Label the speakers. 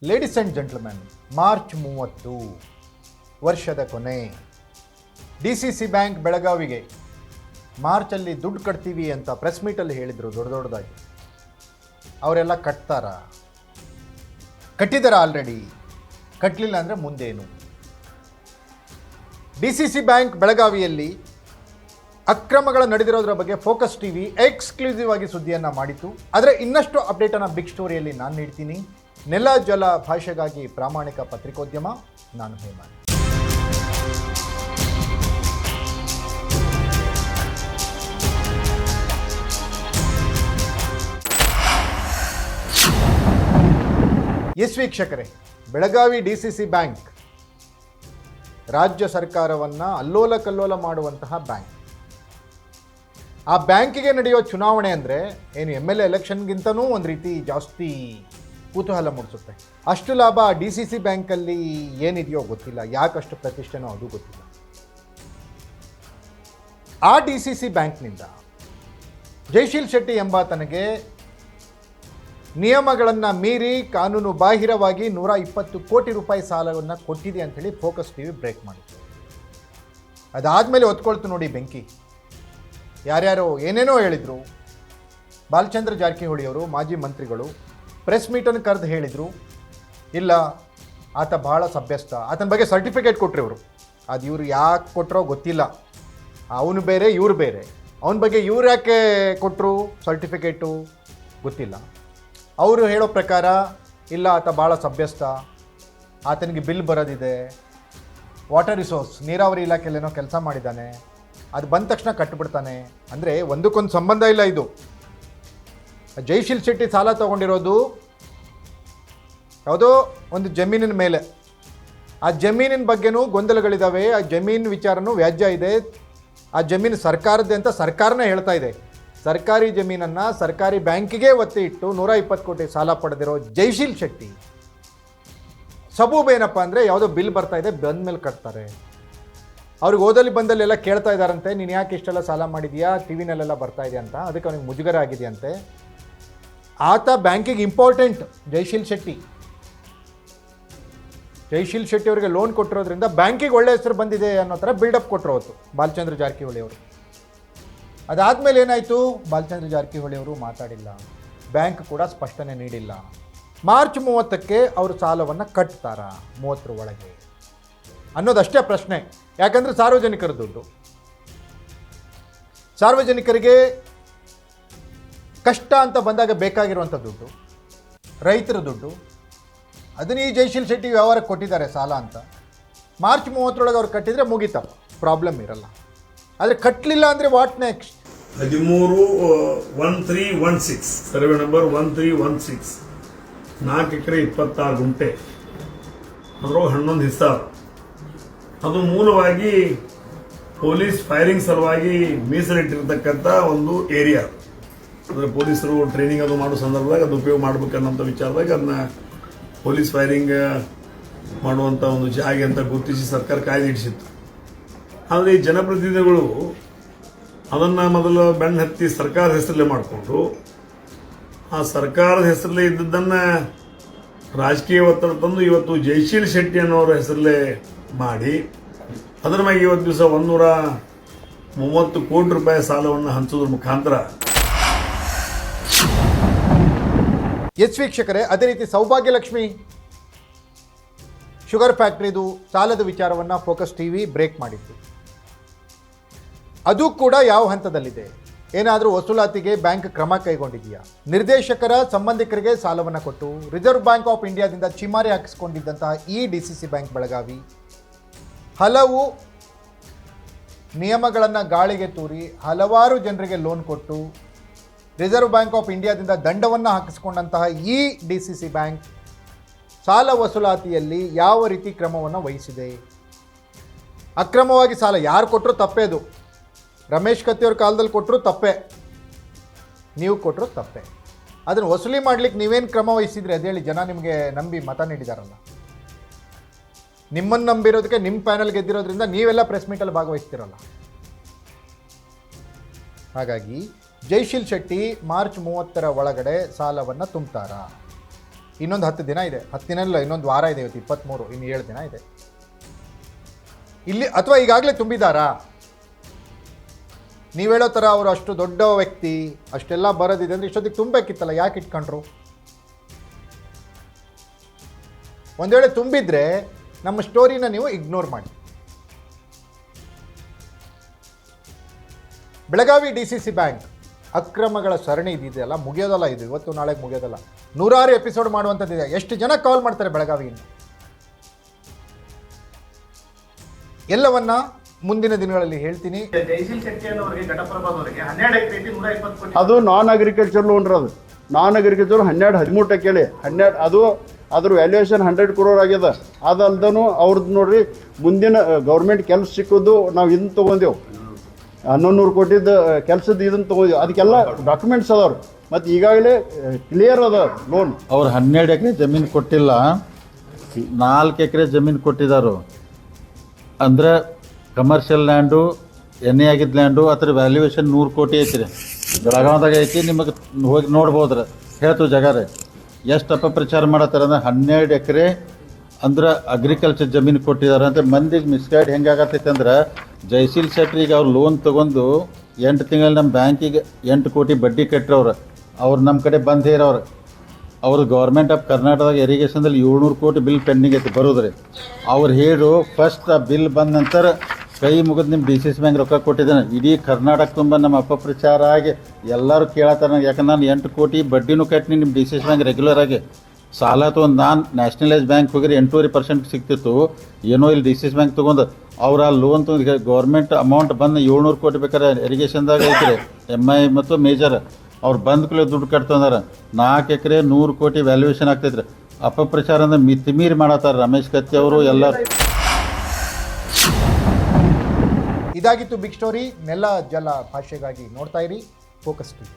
Speaker 1: Ladies and gentlemen, March 30 ವರ್ಷದ ಕೊನೆ. DCC bank ಬೆಳಗಾವಿಗೆ ಮಾರ್ಚಲ್ಲಿ ದುಡ್ಡು ಕಟ್ತೀವಿ ಅಂತ ಪ್ರೆಸ್ ಮೀಟಲ್ಲಿ ಹೇಳಿದರು ದೊಡ್ಡದಾಗಿ. ಅವರೆಲ್ಲ ಕಟ್ಟಿದಾರ ಆಲ್ರೆಡಿ? ಕಟ್ಟಲಿಲ್ಲ ಅಂದರೆ ಮುಂದೇನು? DCC ಬ್ಯಾಂಕ್ ಬೆಳಗಾವಿಯಲ್ಲಿ ಅಕ್ರಮಗಳು ನಡೆದಿರೋದ್ರ ಬಗ್ಗೆ ಫೋಕಸ್ ಟಿವಿ ಎಕ್ಸ್ಕ್ಲೂಸಿವ್ ಆಗಿ ಸುದ್ದಿಯನ್ನು ಮಾಡಿತು. ಆದರೆ ಇನ್ನಷ್ಟು ಅಪ್ಡೇಟನ್ನು ಬಿಗ್ ಸ್ಟೋರಿಯಲ್ಲಿ ನಾನು ನೀಡ್ತೀನಿ. ನೆಲ ಜಲ ಭಾಷೆಗಾಗಿ ಪ್ರಾಮಾಣಿಕ ಪತ್ರಿಕೋದ್ಯಮ, ನಾನು ಹೇಮಂತ್. ಎಸ್ ವೀಕ್ಷಕರೇ, ಬೆಳಗಾವಿ DCC ಬ್ಯಾಂಕ್ ರಾಜ್ಯ ಸರ್ಕಾರವನ್ನು ಅಲ್ಲೋಲ ಕಲ್ಲೋಲ ಮಾಡುವಂತಹ ಬ್ಯಾಂಕ್. ಆ ಬ್ಯಾಂಕಿಗೆ ನಡೆಯೋ ಚುನಾವಣೆ ಅಂದರೆ ಏನು MLA ಎಲೆಕ್ಷನ್ಗಿಂತನೂ ಒಂದು ರೀತಿ ಜಾಸ್ತಿ ಕುತೂಹಲ ಮೂಡಿಸುತ್ತೆ. ಅಷ್ಟು ಲಾಭ DCC ಬ್ಯಾಂಕಲ್ಲಿ ಏನಿದೆಯೋ ಗೊತ್ತಿಲ್ಲ, ಯಾಕಷ್ಟು ಪ್ರತಿಷ್ಠೆನೋ ಅದು ಗೊತ್ತಿಲ್ಲ. ಆ DCC ಬ್ಯಾಂಕ್ನಿಂದ ಜಯಶೀಲ್ ಶೆಟ್ಟಿ ಎಂಬಾತನಿಗೆ ನಿಯಮಗಳನ್ನು ಮೀರಿ ಕಾನೂನು ಬಾಹಿರವಾಗಿ 120 ಕೋಟಿ ರೂಪಾಯಿ ಸಾಲವನ್ನು ಕೊಟ್ಟಿದೆ ಅಂಥೇಳಿ ಫೋಕಸ್ ಟಿವಿ ಬ್ರೇಕ್ ಮಾಡಿತ್ತು. ಅದಾದಮೇಲೆ ಹೊತ್ಕೊಳ್ತು ನೋಡಿ ಬೆಂಕಿ. ಯಾರ್ಯಾರೋ ಏನೇನೋ ಹೇಳಿದರು. ಬಾಲಚಂದ್ರ ಜಾರಕಿಹೊಳಿಯವರು, ಮಾಜಿ ಮಂತ್ರಿಗಳು, ಪ್ರೆಸ್ ಮೀಟನ್ನು ಕರೆದು ಹೇಳಿದರು, ಇಲ್ಲ ಆತ ಭಾಳ ಸಭ್ಯಸ್ಥ, ಆತನ ಬಗ್ಗೆ ಸರ್ಟಿಫಿಕೇಟ್ ಕೊಟ್ಟರು ಇವರು. ಅದು ಇವರು ಯಾಕೆ ಕೊಟ್ಟರೋ ಗೊತ್ತಿಲ್ಲ, ಅವನು ಬೇರೆ ಇವರು ಬೇರೆ. ಅವನ ಬಗ್ಗೆ ಇವ್ರು ಯಾಕೆ ಕೊಟ್ಟರು ಸರ್ಟಿಫಿಕೇಟು ಗೊತ್ತಿಲ್ಲ. ಅವರು ಹೇಳೋ ಪ್ರಕಾರ ಇಲ್ಲ, ಆತ ಭಾಳ ಸಭ್ಯಸ್ಥ, ಆತನಿಗೆ ಬಿಲ್ ಬರೋದಿದೆ, ವಾಟರ್ ರಿಸೋರ್ಸ್ ನೀರಾವರಿ ಇಲಾಖೆಯಲ್ಲೇನೋ ಕೆಲಸ ಮಾಡಿದ್ದಾನೆ, ಅದು ಬಂದ ತಕ್ಷಣ ಕಟ್ಟಿಬಿಡ್ತಾನೆ. ಅಂದರೆ ಒಂದಕ್ಕೊಂದು ಸಂಬಂಧ ಇಲ್ಲ. ಇದು ಜಯಶೀಲ್ ಶೆಟ್ಟಿ ಸಾಲ ತೊಗೊಂಡಿರೋದು ಯಾವುದೋ ಒಂದು ಜಮೀನಿನ ಮೇಲೆ. ಆ ಜಮೀನಿನ ಬಗ್ಗೆನೂ ಗೊಂದಲಗಳಿದ್ದಾವೆ. ಆ ಜಮೀನು ವಿಚಾರನೂ ವ್ಯಾಜ್ಯ ಇದೆ. ಆ ಜಮೀನು ಸರ್ಕಾರದ್ದೇ ಅಂತ ಸರ್ಕಾರನೇ ಹೇಳ್ತಾ ಇದೆ. ಸರ್ಕಾರಿ ಜಮೀನನ್ನು ಸರ್ಕಾರಿ ಬ್ಯಾಂಕಿಗೆ ಒತ್ತಿ ಇಟ್ಟು 120 ಕೋಟಿ ಸಾಲ ಪಡೆದಿರೋ ಜಯಶೀಲ್ ಶೆಟ್ಟಿ ಸಬೂಬ್ ಏನಪ್ಪ ಅಂದರೆ, ಯಾವುದೋ ಬಿಲ್ ಬರ್ತಾ ಇದೆ, ಬಂದ ಮೇಲೆ ಕಟ್ತಾರೆ. ಅವ್ರಿಗೆ ಓದಲ್ಲಿ ಬಂದಲ್ಲೆಲ್ಲ ಕೇಳ್ತಾ ಇದ್ದಾರಂತೆ, ನೀನು ಯಾಕೆ ಇಷ್ಟೆಲ್ಲ ಸಾಲ ಮಾಡಿದೀಯಾ, ಟಿ ವಿನಲ್ಲೆಲ್ಲ ಬರ್ತಾ ಇದೆಯಾ ಅಂತ. ಅದಕ್ಕೆ ಅವನಿಗೆ ಮುಜುಗರ ಆಗಿದೆಯಂತೆ. ಆತ ಬ್ಯಾಂಕಿಗೆ ಇಂಪಾರ್ಟೆಂಟ್. ಜಯಶೀಲ್ ಶೆಟ್ಟಿ ಅವರಿಗೆ ಲೋನ್ ಕೊಟ್ಟಿರೋದ್ರಿಂದ ಬ್ಯಾಂಕಿಗೆ ಒಳ್ಳೆ ಹೆಸರು ಬಂದಿದೆ ಅನ್ನೋ ಥರ ಬಿಲ್ಡಪ್ ಕೊಟ್ಟರು ಅವತ್ತು ಬಾಲಚಂದ್ರ ಜಾರಕಿಹೊಳಿ ಅವರು. ಅದಾದಮೇಲೆ ಏನಾಯಿತು, ಬಾಲಚಂದ್ರ ಜಾರಕಿಹೊಳಿ ಅವರು ಮಾತಾಡಿಲ್ಲ, ಬ್ಯಾಂಕ್ ಕೂಡ ಸ್ಪಷ್ಟನೆ ನೀಡಿಲ್ಲ. ಮಾರ್ಚ್ 30ಕ್ಕೆ ಅವರು ಸಾಲವನ್ನು ಕಟ್ತಾರಾ 30ರ ಒಳಗೆ ಅನ್ನೋದಷ್ಟೇ ಪ್ರಶ್ನೆ. ಯಾಕಂದರೆ ಸಾರ್ವಜನಿಕರ ದುಡ್ಡು, ಸಾರ್ವಜನಿಕರಿಗೆ ಕಷ್ಟ ಅಂತ ಬಂದಾಗ ಬೇಕಾಗಿರುವಂಥ ದುಡ್ಡು, ರೈತರ ದುಡ್ಡು, ಅದನ್ನು ಈ ಜಯಶೀಲ್ ಶೆಟ್ಟಿ ವ್ಯವಹಾರಕ್ಕೆ ಕೊಟ್ಟಿದ್ದಾರೆ ಸಾಲ ಅಂತ. ಮಾರ್ಚ್ 30ರೊಳಗೆ ಅವ್ರು ಕಟ್ಟಿದರೆ ಮುಗಿತಪ್ಪ, ಪ್ರಾಬ್ಲಮ್ ಇರಲ್ಲ. ಆದರೆ ಕಟ್ಟಲಿಲ್ಲ ಅಂದರೆ ವಾಟ್ ನೆಕ್ಸ್ಟ್?
Speaker 2: 13-1316 ಸರ್ವೆ ನಂಬರ್ 1316, 4 ಎಕರೆ 26 ಗುಂಟೆ, ಅದರೊಳಗೆ 11 ಹಿಸ್ಸಾರು. ಅದು ಮೂಲವಾಗಿ ಪೊಲೀಸ್ ಫೈರಿಂಗ್ ಸಲುವಾಗಿ ಮೀಸಲಿಟ್ಟಿರ್ತಕ್ಕಂಥ ಒಂದು ಏರಿಯಾ. ಅಂದರೆ ಪೊಲೀಸರು ಟ್ರೈನಿಂಗ್ ಅದು ಮಾಡೋ ಸಂದರ್ಭದಾಗ ಅದು ಉಪಯೋಗ ಮಾಡ್ಬೇಕನ್ನೋಂಥ ವಿಚಾರದಾಗ ಅದನ್ನ ಪೊಲೀಸ್ ಫೈರಿಂಗ್ ಮಾಡುವಂಥ ಒಂದು ಜಾಗೆ ಅಂತ ಗುರುತಿಸಿ ಸರ್ಕಾರ ಕಾಯ್ದೆ ಇಡಿಸಿತ್ತು. ಆದರೆ ಈ ಜನಪ್ರತಿನಿಧಿಗಳು ಅದನ್ನು ಮೊದಲು ಬೆನ್ನು ಹತ್ತಿ ಸರ್ಕಾರದ ಹೆಸರಲ್ಲೇ ಮಾಡಿಕೊಂಡು, ಆ ಸರ್ಕಾರದ ಹೆಸರಲ್ಲೇ ಇದ್ದದ್ದನ್ನು ರಾಜಕೀಯ ಒತ್ತಡ ತಂದು ಇವತ್ತು ಜಯಶೀಲ್ ಶೆಟ್ಟಿ ಅನ್ನೋರ ಹೆಸರಲ್ಲೇ ಮಾಡಿ, ಅದರ ಮ್ಯಾಗೆ ಇವತ್ತು ದಿವಸ 130 ಕೋಟಿ ರೂಪಾಯಿ ಸಾಲವನ್ನು ಹಂಚೋದ್ರ ಮುಖಾಂತರ.
Speaker 1: ಎಸ್ ವೀಕ್ಷಕರೇ, ಅದೇ ರೀತಿ ಸೌಭಾಗ್ಯಲಕ್ಷ್ಮಿ ಶುಗರ್ ಫ್ಯಾಕ್ಟ್ರಿದು ಸಾಲದ ವಿಚಾರವನ್ನು ಫೋಕಸ್ ಟಿವಿ ಬ್ರೇಕ್ ಮಾಡಿತ್ತು. ಅದು ಕೂಡ ಯಾವ ಹಂತದಲ್ಲಿದೆ? ಏನಾದರೂ ವಸೂಲಾತಿಗೆ ಬ್ಯಾಂಕ್ ಕ್ರಮ ಕೈಗೊಂಡಿದೆಯಾ? ನಿರ್ದೇಶಕರ ಸಂಬಂಧಿಕರಿಗೆ ಸಾಲವನ್ನು ಕೊಟ್ಟು ರಿಸರ್ವ್ ಬ್ಯಾಂಕ್ ಆಫ್ ಇಂಡಿಯಾದಿಂದ ಚಿಮಾರಿ ಹಾಕಿಸ್ಕೊಂಡಿದ್ದಂತಹ ಈ DCC ಬ್ಯಾಂಕ್ ಬೆಳಗಾವಿ ಹಲವು ನಿಯಮಗಳನ್ನು ಗಾಳಿಗೆ ತೂರಿ ಹಲವಾರು ಜನರಿಗೆ ಲೋನ್ ಕೊಟ್ಟು ರಿಸರ್ವ್ ಬ್ಯಾಂಕ್ ಆಫ್ ಇಂಡಿಯಾದಿಂದ ದಂಡವನ್ನು ಹಾಕಿಸ್ಕೊಂಡಂತಹ ಈ DCC ಬ್ಯಾಂಕ್ ಸಾಲ ವಸೂಲಾತಿಯಲ್ಲಿ ಯಾವ ರೀತಿ ಕ್ರಮವನ್ನು ವಹಿಸಿದೆ? ಅಕ್ರಮವಾಗಿ ಸಾಲ ಯಾರು ಕೊಟ್ಟರು ತಪ್ಪೇ. ಅದು ರಮೇಶ್ ಕತ್ತಿಯವ್ರ ಕಾಲದಲ್ಲಿ ಕೊಟ್ಟರು ತಪ್ಪೆ, ನೀವು ಕೊಟ್ಟರು ತಪ್ಪೆ. ಅದನ್ನು ವಸೂಲಿ ಮಾಡಲಿಕ್ಕೆ ನೀವೇನು ಕ್ರಮ ವಹಿಸಿದ್ರಿ ಅದು ಹೇಳಿ. ಜನ ನಿಮಗೆ ನಂಬಿ ಮತ ನೀಡಿದಾರಲ್ಲ, ನಿಮ್ಮನ್ನು ನಂಬಿರೋದಕ್ಕೆ ನಿಮ್ಮ ಪ್ಯಾನಲ್ ಗೆದ್ದಿರೋದ್ರಿಂದ ನೀವೆಲ್ಲ ಪ್ರೆಸ್ ಮೀಟಲ್ಲಿ ಭಾಗವಹಿಸ್ತಿರಲ್ಲ. ಹಾಗಾಗಿ ಜಯಶೀಲ್ ಶೆಟ್ಟಿ ಮಾರ್ಚ್ 30ರ ಒಳಗಡೆ ಸಾಲವನ್ನು ತುಂಬ್ತಾರಾ? ಇನ್ನೊಂದು 10 ದಿನ ಇದೆ, 10 ದಿನ ಇಲ್ಲ, ಇನ್ನೊಂದು ವಾರ ಇದೆ. ಇವತ್ತು 23, ಇನ್ನು 7 ದಿನ ಇದೆ ಇಲ್ಲಿ. ಅಥವಾ ಈಗಾಗಲೇ ತುಂಬಿದಾರಾ? ನೀವು ಹೇಳೋ ಥರ ಅವರು ಅಷ್ಟು ದೊಡ್ಡ ವ್ಯಕ್ತಿ, ಅಷ್ಟೆಲ್ಲ ಬರೋದಿದೆ ಅಂದರೆ ಇಷ್ಟೊತ್ತಿಗೆ ತುಂಬಬೇಕಿತ್ತಲ್ಲ, ಯಾಕೆ ಇಟ್ಕೊಂಡ್ರು? ಒಂದು ವೇಳೆ ತುಂಬಿದ್ರೆ ನಮ್ಮ ಸ್ಟೋರಿನ ನೀವು ಇಗ್ನೋರ್ ಮಾಡಿ. ಬೆಳಗಾವಿ DCC ಬ್ಯಾಂಕ್ ಅಕ್ರಮಗಳ ಸರಣಿ ಇದೆಯಲ್ಲ, ಮುಗಿಯೋದಲ್ಲ ಇದು, ಇವತ್ತು ನಾಳೆಗೆ ಮುಗಿಯೋದಲ್ಲ. 106 ಎಪಿಸೋಡ್ ಮಾಡುವಂಥದ್ದಿದೆ. ಎಷ್ಟು ಜನ ಕಾಲ್ ಮಾಡ್ತಾರೆ ಬೆಳಗಾವಿಯಿಂದ? ಎಲ್ಲವನ್ನ ಮುಂದಿನ ದಿನಗಳಲ್ಲಿ ಹೇಳ್ತೀನಿ.
Speaker 3: ಜಯಶೀಲ್ ಶೆಟ್ಟಿ ಅವರಿಗೆ, ಘಟಪ್ರಭಾದವರಿಗೆ 12 ಎಕರೆ 120 ಕೋಟಿ.
Speaker 4: ಅದು ನಾನ್ ಅಗ್ರಿಕಲ್ಚರ್ ಲೋನ್ ರೀ. ಅದು ನಾನ್ ಅಗ್ರಿಕಲ್ಚರ್ 12-13 ಹೇಳಿ 12 ಅದು ಅದ್ರ ವ್ಯಾಲ್ಯೂಯೇಷನ್ 100 crore ಆಗ್ಯದ. ಅದಲ್ದನು ಅವ್ರದ್ದು ನೋಡ್ರಿ, ಮುಂದಿನ ಗೌರ್ಮೆಂಟ್ ಕೆಲಸ ಸಿಕ್ಕೋದು ನಾವು ಇದನ್ನ ತೊಗೊಂಡೆವು, 1100 ಕೋಟಿದ ಕೆಲಸದ ಇದನ್ನ ತೊಗೊಂಡೆವು. ಅದಕ್ಕೆಲ್ಲ ಡಾಕ್ಯುಮೆಂಟ್ಸ್ ಅದಾವ್ರಿ. ಮತ್ತು ಈಗಾಗಲೇ ಕ್ಲಿಯರ್ ಅದ ಲೋನ್.
Speaker 5: ಅವ್ರು 12 ಎಕರೆ ಜಮೀನು ಕೊಟ್ಟಿಲ್ಲ, 4 ಎಕರೆ ಜಮೀನು ಕೊಟ್ಟಿದ್ದಾರೆ. ಅಂದ್ರೆ ಕಮರ್ಷಿಯಲ್ ಲ್ಯಾಂಡು, ಎನ್ ಎ ಆಗಿದ್ದ ಲ್ಯಾಂಡು, ಅದ್ರ ವ್ಯಾಲ್ಯೂಯೇಷನ್ 100 ಕೋಟಿ ಐತಿ ರೀ. ಬೆಳಗಾವ್ದಾಗ ಐತಿ, ನಿಮಗೆ ಹೋಗಿ ನೋಡ್ಬೋದ್ರಿ. ಹೇಳ್ತು ಜಾಗ ರೀ. ಎಷ್ಟು ಅಪಪ್ರಚಾರ ಮಾಡತ್ತಾರ ಅಂದ್ರೆ 12 ಎಕರೆ ಅಂದ್ರೆ ಅಗ್ರಿಕಲ್ಚರ್ ಜಮೀನು ಕೊಟ್ಟಿದ್ದಾರೆ ಅಂತ. ಮಂದಿಗೆ ಮಿಸ್ಗೈಡ್ ಹೆಂಗಾಗತ್ತೈತೆ ಅಂದ್ರೆ, ಜಯಶೀಲ್ ಶೆಟ್ರಿಗೆ ಅವ್ರು ಲೋನ್ ತೊಗೊಂಡು 8 ತಿಂಗಳು ನಮ್ಮ ಬ್ಯಾಂಕಿಗೆ 8 ಕೋಟಿ ಬಡ್ಡಿ ಕಟ್ಟಿರವ್ರು. ಅವ್ರು ನಮ್ಮ ಕಡೆ ಬಂದು ಹೇರವ್ರು. ಅವ್ರು ಗೌರ್ಮೆಂಟ್ ಆಫ್ ಕರ್ನಾಟಕದಾಗ ಇರಿಗೇಷನ್ದಲ್ಲಿ 700 ಕೋಟಿ ಬಿಲ್ ಪೆಂಡಿಂಗ್ ಐತಿ ಬರೋದ್ರಿ. ಅವ್ರು ಹೇಳು ಫಸ್ಟ್ ಆ ಬಿಲ್ ಬಂದ ನಂತರ ಕೈ ಮುಗಿದು ನಿಮ್ಮ DCC ಬ್ಯಾಂಕ್ ರೊಕ್ಕ ಕೊಟ್ಟಿದ್ದಾನೆ. ಇಡೀ ಕರ್ನಾಟಕ ತುಂಬ ನಮ್ಮ ಅಪಪ್ರಚಾರ ಆಗಿ ಎಲ್ಲರೂ ಕೇಳತ್ತಾರ. ಯಾಕಂದ್ರೆ ನಾನು 8 ಕೋಟಿ ಬಡ್ಡಿನೂ ಕಟ್ಟಿನಿ ನಿಮ್ಮ DCC ಬ್ಯಾಂಕ್ ರೆಗ್ಯುಲರ್ ಆಗಿ. ಸಾಲ ತೊಗೊಂಡು ನಾನು ನ್ಯಾಷನಲೈಸ್ ಬ್ಯಾಂಕ್ ಹೋಗಿರಿ 8.5% ಸಿಗ್ತಿತ್ತು. ಏನೋ ಇಲ್ಲಿ DCC ಬ್ಯಾಂಕ್ ತೊಗೊಂಡು ಅವ್ರು ಆ ಲೋನ್ ತೊಗೊಂಡು ಗೌರ್ಮೆಂಟ್ ಅಮೌಂಟ್ ಬಂದು 700 ಕೋಟಿ ಬೇಕಾದ್ರೆ ಇರಿಗೇಷನ್ದಾಗ ಐತ್ರಿ, MI ಮತ್ತು ಮೇಜರ್. ಅವ್ರು ಬಂದ್ಕೂಲೆ ದುಡ್ಡು ಕಟ್ತಂದಾರ. 4 ಎಕರೆ 100 ಕೋಟಿ ವ್ಯಾಲ್ಯೂಯೇಷನ್ ಆಗ್ತೈತ್ರಿ. ಅಪಪ್ರಚಾರ ಅಂದ್ರೆ ಮಿತಿಮೀರಿ ಮಾಡತ್ತಾರ ರಮೇಶ್ ಕತ್ತಿ ಅವರು ಎಲ್ಲರೂ.
Speaker 1: ಇದಾಗಿತ್ತು ಬಿಗ್ ಸ್ಟೋರಿ. ನೆಲ ಜಲ ಭಾಷೆಗಾಗಿ ನೋಡ್ತಾ ಇರಿ ಫೋಕಸ್ ಟಿವಿ.